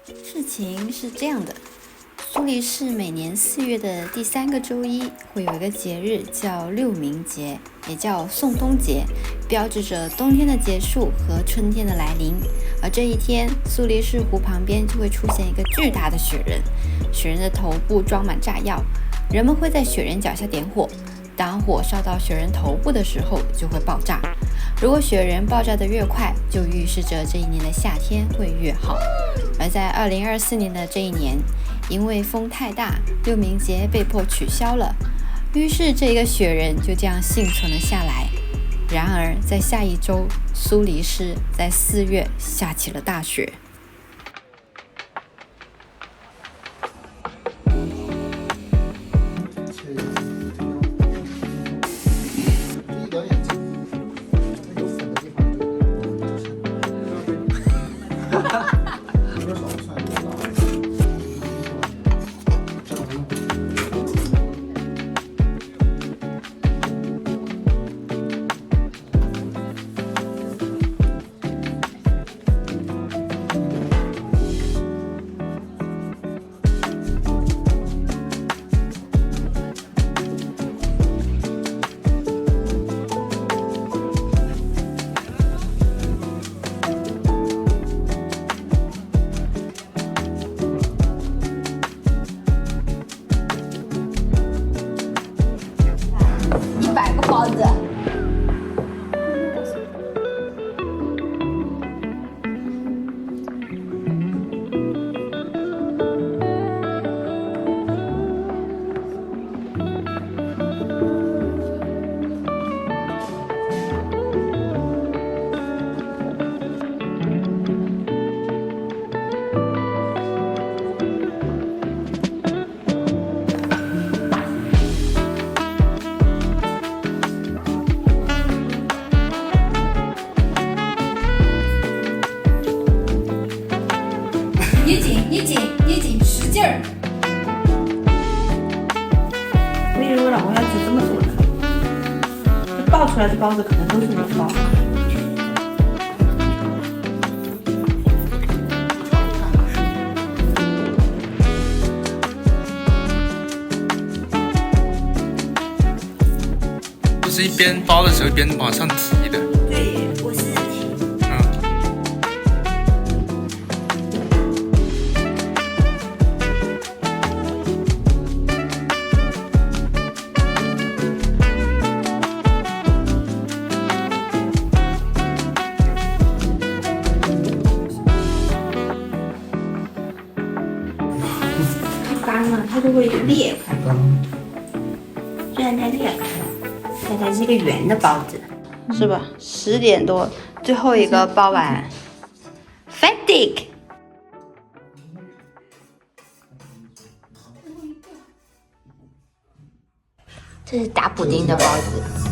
事情是这样的，苏黎世每年4月的第3个周一会有一个节日叫六冥节，也叫送冬节，标志着冬天的结束和春天的来临。而这一天，苏黎世湖旁边就会出现一个巨大的雪人，雪人的头部装满炸药，人们会在雪人脚下点火，当火烧到雪人头部的时候就会爆炸。如果雪人爆炸得越快，就预示着这一年的夏天会越好。而在2024年的这一年，因为风太大，六冥节被迫取消了，于是这个雪人就这样幸存了下来。然而在下一周，苏黎世在4月下起了大雪。100个包子。捏紧，使劲儿！为什么老公要只这么做呢？这爆出来的包子可能都是能包。不是一边包的时候一边往上提的。对，我是提。干了，它就会裂开。虽然它裂开了，但它是一个圆的包子，是吧？10点多，最后一个包完。Fantic， 这是打补丁的包子。